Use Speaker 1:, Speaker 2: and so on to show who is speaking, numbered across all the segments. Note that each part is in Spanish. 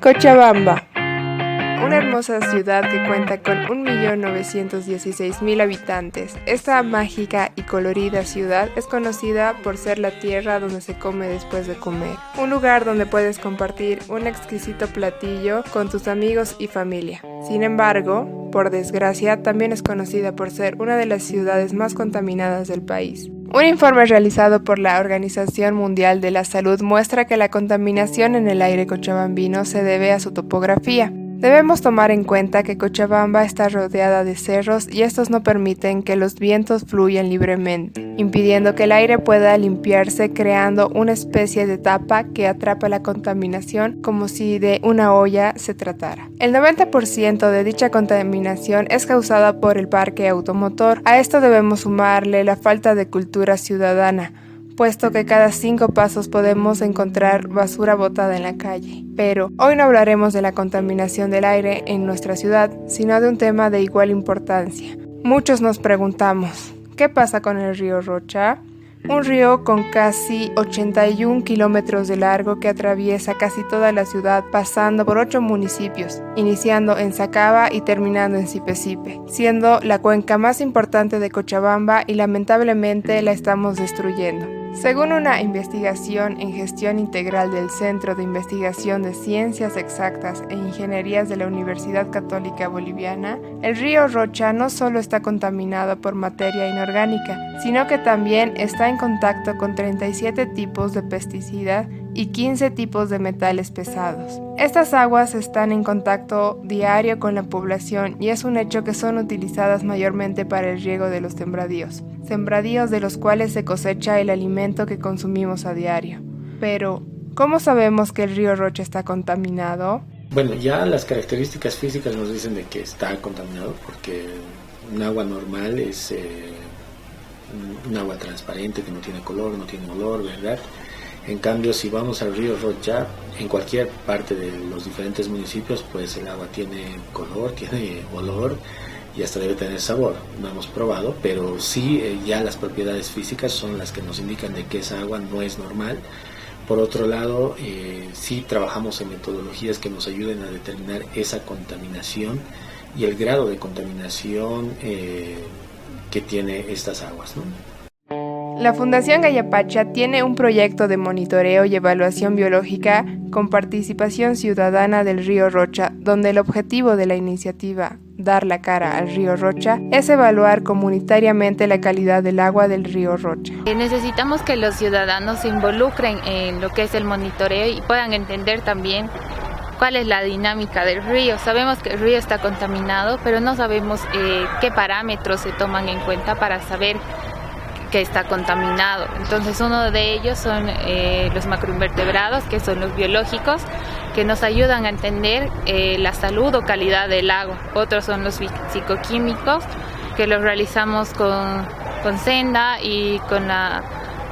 Speaker 1: Cochabamba, una hermosa ciudad que cuenta con 1.916.000 habitantes. Esta mágica y colorida ciudad es conocida por ser la tierra donde se come después de comer. Un lugar donde puedes compartir un exquisito platillo con tus amigos y familia. Sin embargo, por desgracia, también es conocida por ser una de las ciudades más contaminadas del país. Un informe realizado por la Organización Mundial de la Salud muestra que la contaminación en el aire cochabambino se debe a su topografía. Debemos tomar en cuenta que Cochabamba está rodeada de cerros y estos no permiten que los vientos fluyan libremente, impidiendo que el aire pueda limpiarse, creando una especie de tapa que atrapa la contaminación como si de una olla se tratara. El 90% de dicha contaminación es causada por el parque automotor. A esto debemos sumarle la falta de cultura ciudadana, puesto que cada 5 pasos podemos encontrar basura botada en la calle. Pero hoy no hablaremos de la contaminación del aire en nuestra ciudad, sino de un tema de igual importancia. Muchos nos preguntamos, ¿qué pasa con el río Rocha? Un río con casi 81 kilómetros de largo que atraviesa casi toda la ciudad, pasando por 8 municipios, iniciando en Sacaba y terminando en Sipe-Sipe, siendo la cuenca más importante de Cochabamba y lamentablemente la estamos destruyendo. Según una investigación en gestión integral del Centro de Investigación de Ciencias Exactas e Ingenierías de la Universidad Católica Boliviana, el río Rocha no solo está contaminado por materia inorgánica, sino que también está en contacto con 37 tipos de pesticidas y 15 tipos de metales pesados. Estas aguas están en contacto diario con la población y es un hecho que son utilizadas mayormente para el riego de los sembradíos de los cuales se cosecha el alimento que consumimos a diario. Pero, ¿cómo sabemos que el río Rocha está contaminado?
Speaker 2: Bueno, ya las características físicas nos dicen de que está contaminado porque un agua normal es un agua transparente que no tiene color, no tiene olor, ¿verdad? En cambio, si vamos al río Rocha, en cualquier parte de los diferentes municipios, pues el agua tiene color, tiene olor y hasta debe tener sabor. No hemos probado, pero sí ya las propiedades físicas son las que nos indican de que esa agua no es normal. Por otro lado, sí trabajamos en metodologías que nos ayuden a determinar esa contaminación y el grado de contaminación que tiene estas aguas, ¿no?
Speaker 1: La Fundación Gallapacha tiene un proyecto de monitoreo y evaluación biológica con participación ciudadana del río Rocha, donde el objetivo de la iniciativa Dar la cara al río Rocha es evaluar comunitariamente la calidad del agua del río Rocha.
Speaker 3: Necesitamos que los ciudadanos se involucren en lo que es el monitoreo y puedan entender también cuál es la dinámica del río. Sabemos que el río está contaminado, pero no sabemos qué parámetros se toman en cuenta para saber que está contaminado. Entonces uno de ellos son los macroinvertebrados, que son los biológicos, que nos ayudan a entender la salud o calidad del agua. Otros son los psicoquímicos, que los realizamos con Senda y con la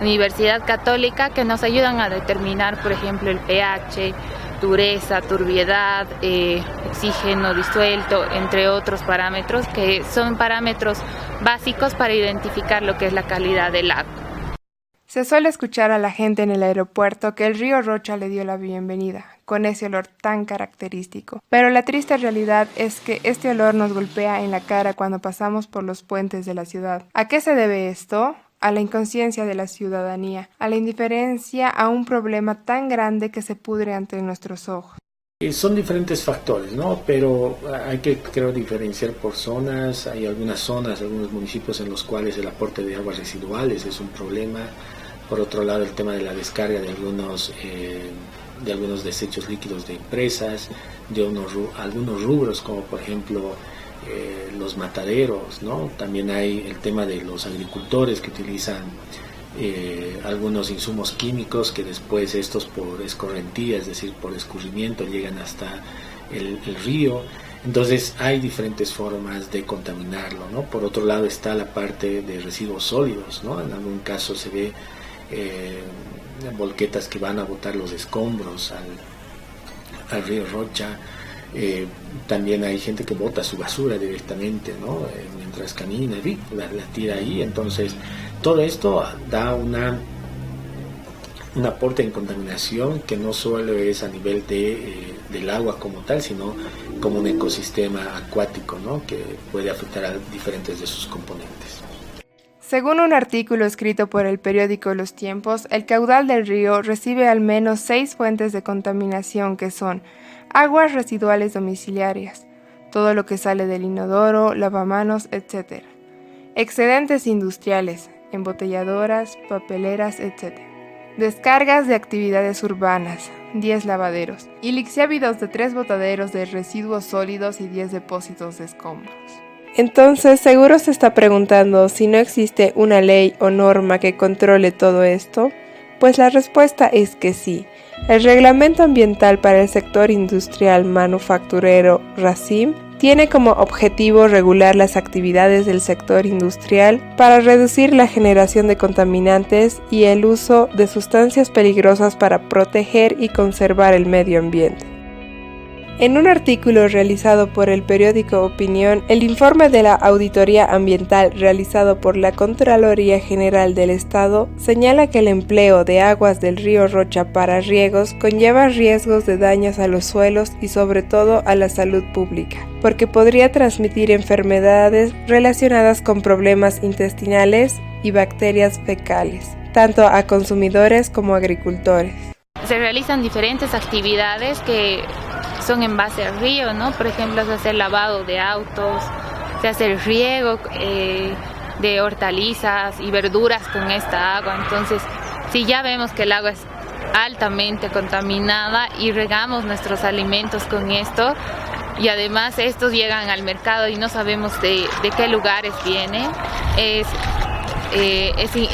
Speaker 3: Universidad Católica, que nos ayudan a determinar, por ejemplo, el pH, dureza, turbiedad, oxígeno disuelto, entre otros parámetros, que son parámetros básicos para identificar lo que es la calidad del agua.
Speaker 1: Se suele escuchar a la gente en el aeropuerto que el río Rocha le dio la bienvenida, con ese olor tan característico. Pero la triste realidad es que este olor nos golpea en la cara cuando pasamos por los puentes de la ciudad. ¿A qué se debe esto? A la inconsciencia de la ciudadanía, a la indiferencia a un problema tan grande que se pudre ante nuestros ojos.
Speaker 2: Son diferentes factores, ¿no? Pero hay que, creo, diferenciar por zonas. Hay algunas zonas, algunos municipios en los cuales el aporte de aguas residuales es un problema. Por otro lado, el tema de la descarga de algunos desechos líquidos de empresas, de algunos rubros, como por ejemplo los mataderos, ¿no? También hay el tema de los agricultores que utilizan algunos insumos químicos que después estos por escorrentía, es decir, por escurrimiento, llegan hasta el río. Entonces hay diferentes formas de contaminarlo, ¿no? Por otro lado está la parte de residuos sólidos, ¿no? En algún caso se ve volquetas que van a botar los escombros al río Rocha. También hay gente que bota su basura directamente, ¿no? Mientras camina, la tira ahí. Entonces todo esto da un aporte en contaminación que no solo es a nivel de del agua como tal, sino como un ecosistema acuático, ¿no? Que puede afectar a diferentes de sus componentes.
Speaker 1: Según un artículo escrito por el periódico Los Tiempos, el caudal del río recibe al menos 6 fuentes de contaminación que son aguas residuales domiciliarias, todo lo que sale del inodoro, lavamanos, etc. Excedentes industriales, embotelladoras, papeleras, etc. Descargas de actividades urbanas, 10 lavaderos, y lixiávidos de 3 botaderos de residuos sólidos y 10 depósitos de escombros. Entonces, seguro se está preguntando si no existe una ley o norma que controle todo esto. Pues la respuesta es que sí. El Reglamento Ambiental para el Sector Industrial Manufacturero (RACIM) tiene como objetivo regular las actividades del sector industrial para reducir la generación de contaminantes y el uso de sustancias peligrosas para proteger y conservar el medio ambiente. En un artículo realizado por el periódico Opinión, el informe de la auditoría ambiental realizado por la Contraloría General del Estado señala que el empleo de aguas del río Rocha para riegos conlleva riesgos de daños a los suelos y sobre todo a la salud pública, porque podría transmitir enfermedades relacionadas con problemas intestinales y bacterias fecales, tanto a consumidores como a agricultores.
Speaker 3: Se realizan diferentes actividades que son en base al río, ¿no? Por ejemplo, se hace el lavado de autos, se hace el riego de hortalizas y verduras con esta agua. Entonces, si ya vemos que el agua es altamente contaminada y regamos nuestros alimentos con esto, y además estos llegan al mercado y no sabemos de qué lugares vienen, es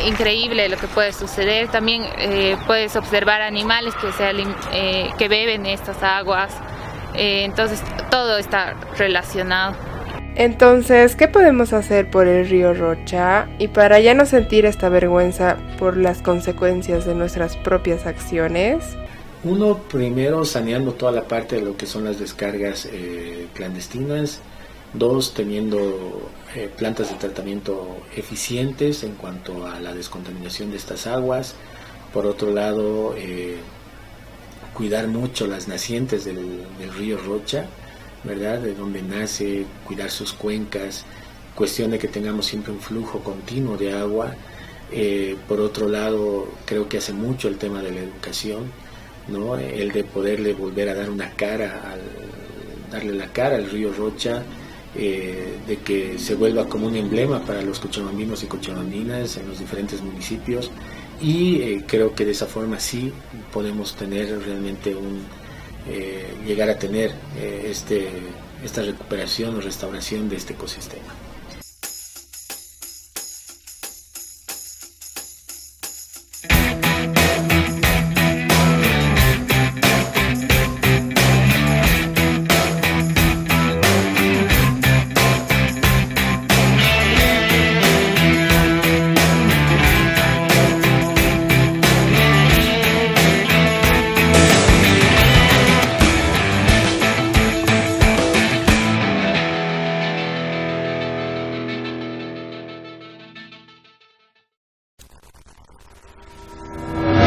Speaker 3: increíble lo que puede suceder. También puedes observar animales que beben estas aguas. Entonces todo está relacionado.
Speaker 1: Entonces, ¿qué podemos hacer por el río Rocha? Y para ya no sentir esta vergüenza por las consecuencias de nuestras propias acciones.
Speaker 2: Uno, primero saneando toda la parte de lo que son las descargas clandestinas. Dos, teniendo plantas de tratamiento eficientes en cuanto a la descontaminación de estas aguas. Por otro lado, cuidar mucho las nacientes del río Rocha, ¿verdad? De donde nace, cuidar sus cuencas, cuestión de que tengamos siempre un flujo continuo de agua. Por otro lado, creo que hace mucho el tema de la educación, ¿no? El de poderle volver a dar darle la cara al río Rocha, de que se vuelva como un emblema para los cochabambinos y cochabambinas en los diferentes municipios, y creo que de esa forma sí podemos tener realmente llegar a tener esta recuperación o restauración de este ecosistema.